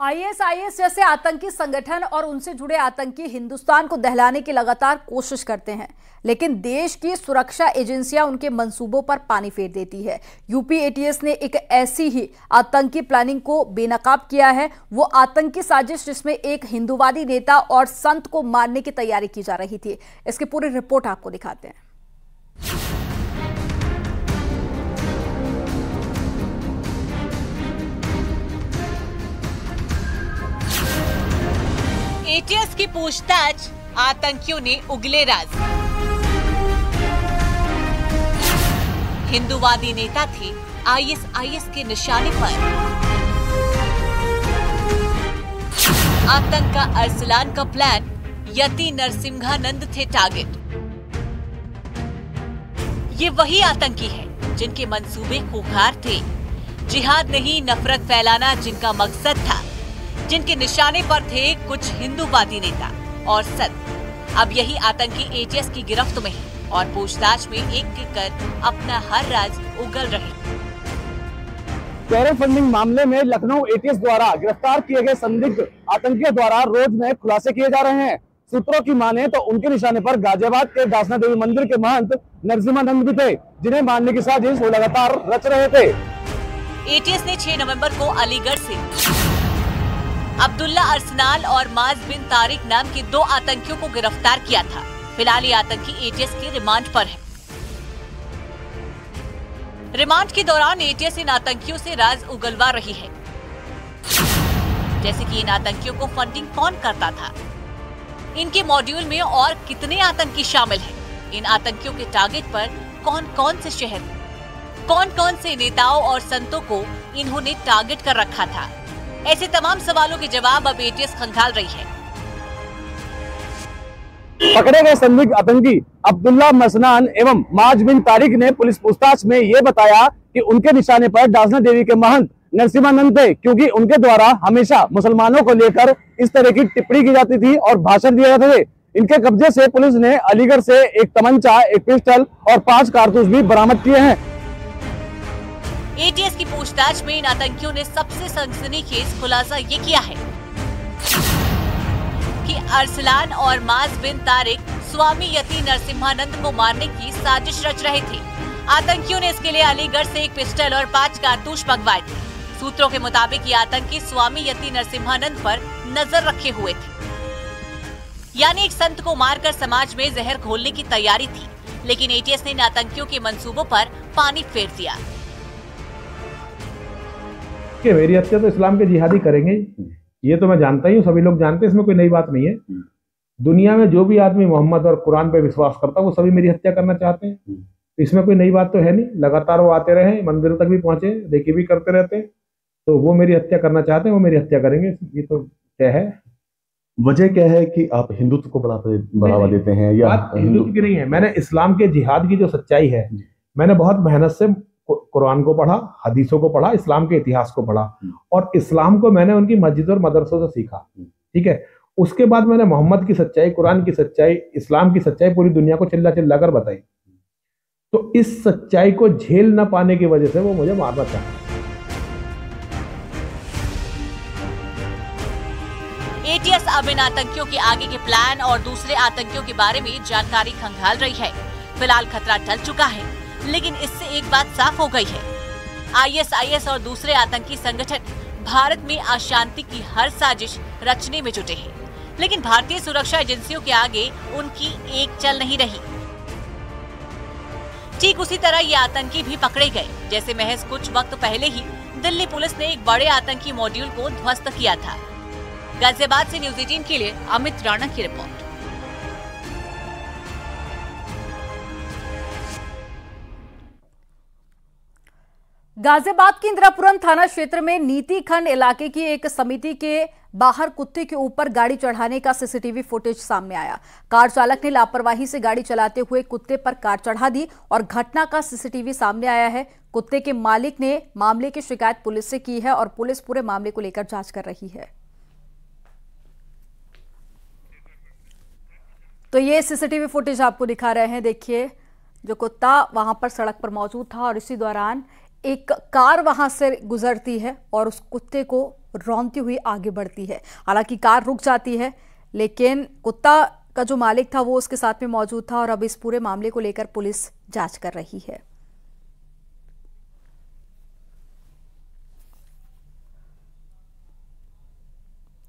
ISIS जैसे आतंकी संगठन और उनसे जुड़े आतंकी हिंदुस्तान को दहलाने की लगातार कोशिश करते हैं, लेकिन देश की सुरक्षा एजेंसियां उनके मंसूबों पर पानी फेर देती है। यूपी एटीएस ने एक ऐसी ही आतंकी प्लानिंग को बेनकाब किया है। वो आतंकी साजिश जिसमें एक हिंदूवादी नेता और संत को मारने की तैयारी की जा रही थी। इसकी पूरी रिपोर्ट आपको दिखाते हैं। एटीएस की पूछताछ, आतंकियों ने उगले राज। हिंदूवादी नेता थे आईएसआईएस के निशाने पर। आतंक का अरसलान का प्लान, यति नरसिम्हानंद थे टारगेट। ये वही आतंकी है जिनके मंसूबे खूंखार थे। जिहाद नहीं, नफरत फैलाना जिनका मकसद था, जिनके निशाने पर थे कुछ हिंदूवादी नेता और संत। अब यही आतंकी एटीएस की गिरफ्त में है और पूछताछ में एक एक कर अपना हर राज उगल रहे। टेरर फंडिंग मामले में लखनऊ एटीएस द्वारा गिरफ्तार किए गए संदिग्ध आतंकियों द्वारा रोज नए खुलासे किए जा रहे हैं। सूत्रों की माने तो उनके निशाने पर गाजियाबाद के दासना देवी मंदिर के महंत नरसिम्हानंद भी थे, जिन्हें मारने की साजिश वो लगातार रच रहे थे। एटीएस ने 6 नवंबर को अलीगढ़ से अब्दुल्ला अरसनाल और माज बिन तारिक नाम के 2 आतंकियों को गिरफ्तार किया था। फिलहाल ये आतंकी एटीएस के रिमांड पर है। रिमांड के दौरान एटीएस इन आतंकियों से राज उगलवा रही है, जैसे कि इन आतंकियों को फंडिंग कौन करता था, इनके मॉड्यूल में और कितने आतंकी शामिल हैं, इन आतंकियों के टारगेट पर कौन कौन से शहर, कौन कौन से नेताओं और संतों को इन्होंने टारगेट कर रखा था। ऐसे तमाम सवालों के जवाब अब एटीएस खंगाल रही है। पकड़े गए संदिग्ध आतंकी अब्दुल्ला मसनान एवं माज बिन तारिक ने पुलिस पूछताछ में ये बताया कि उनके निशाने पर दासना देवी के महंत नरसिम्हानंद थे, क्योंकि उनके द्वारा हमेशा मुसलमानों को लेकर इस तरह की टिप्पणी की जाती थी और भाषण दिए जाते थे। इनके कब्जे से पुलिस ने अलीगढ़ से एक तमंचा, एक पिस्टल और 5 कारतूस भी बरामद किए हैं। एटीएस की पूछताछ में इन आतंकियों ने सबसे सनसनीखेज खुलासा ये किया है कि अरसलान और माज बिन तारिक स्वामी यति नरसिम्हानंद को मारने की साजिश रच रहे थे। आतंकियों ने इसके लिए अलीगढ़ से एक पिस्टल और 5 कारतूस मंगवाए थे। सूत्रों के मुताबिक ये आतंकी स्वामी यति नरसिम्हानंद पर नजर रखे हुए थे, यानी एक संत को मारकर समाज में जहर घोलने की तैयारी थी। लेकिन एटीएस ने इन आतंकियों के मंसूबों पर पानी फेर दिया कि मेरी हत्या तो इस्लाम के जिहादी करेंगे, ये तो मैं जानता ही हूँ, सभी लोग जानते हैं, इसमें कोई नई बात नहीं है। दुनिया में जो भी आदमी मोहम्मद और कुरान पे विश्वास करता है वो सभी मेरी हत्या करना चाहते हैं। इसमें कोई नई बात तो है नहीं। लगातार वो आते रहे, मंदिर तक भी पहुंचे, देखी भी करते रहते हैं, तो वो मेरी हत्या करना चाहते हैं, वो मेरी हत्या करेंगे, ये तो तय है। वजह क्या है कि आप हिंदुत्व को बढ़ावा देते हैं? या हिंदुत्व की नहीं है, मैंने इस्लाम के जिहाद की जो सच्चाई है, मैंने बहुत मेहनत से कुरान को पढ़ा, हदीसों को पढ़ा, इस्लाम के इतिहास को पढ़ा और इस्लाम को मैंने उनकी मस्जिद और मदरसों से सीखा। ठीक है, उसके बाद मैंने मोहम्मद की सच्चाई, कुरान की सच्चाई, इस्लाम की सच्चाई पूरी दुनिया को चिल्ला चिल्ला कर बताई। तो इस सच्चाई को झेल न पाने की वजह से वो मुझे मारना चाहते। एटीएस अब इन आतंकियों के आगे के प्लान और दूसरे आतंकियों के बारे में जानकारी खंगाल रही है। फिलहाल खतरा टल चुका है, लेकिन इससे एक बात साफ हो गई है, आईएसआईएस और दूसरे आतंकी संगठन भारत में अशांति की हर साजिश रचने में जुटे हैं, लेकिन भारतीय सुरक्षा एजेंसियों के आगे उनकी एक चल नहीं रही। ठीक उसी तरह ये आतंकी भी पकड़े गए, जैसे महज कुछ वक्त पहले ही दिल्ली पुलिस ने एक बड़े आतंकी मॉड्यूल को ध्वस्त किया था। गाजियाबाद से न्यूज़ 18 के लिए अमित राणा की रिपोर्ट। गाजियाबाद के इंदिरापुरम थाना क्षेत्र में नीति खंड इलाके की एक समिति के बाहर कुत्ते के ऊपर गाड़ी चढ़ाने का सीसीटीवी फुटेज सामने आया। कार चालक ने लापरवाही से गाड़ी चलाते हुए कुत्ते पर कार चढ़ा दी और घटना का सीसीटीवी सामने आया है। कुत्ते के मालिक ने मामले की शिकायत पुलिस से की है और पुलिस पूरे मामले को लेकर जांच कर रही है। तो ये सीसीटीवी फुटेज आपको दिखा रहे हैं। देखिए, जो कुत्ता वहां पर सड़क पर मौजूद था और इसी दौरान एक कार वहां से गुजरती है और उस कुत्ते को रौंदती हुई आगे बढ़ती है। हालांकि कार रुक जाती है, लेकिन कुत्ता का जो मालिक था वो उसके साथ में मौजूद था और अब इस पूरे मामले को लेकर पुलिस जांच कर रही है।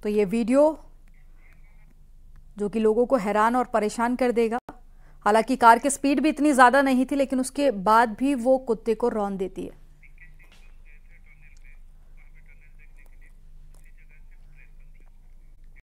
तो ये वीडियो जो कि लोगों को हैरान और परेशान कर देगा। हालांकि कार की स्पीड भी इतनी ज्यादा नहीं थी, लेकिन उसके बाद भी वो कुत्ते को रौंद देती है।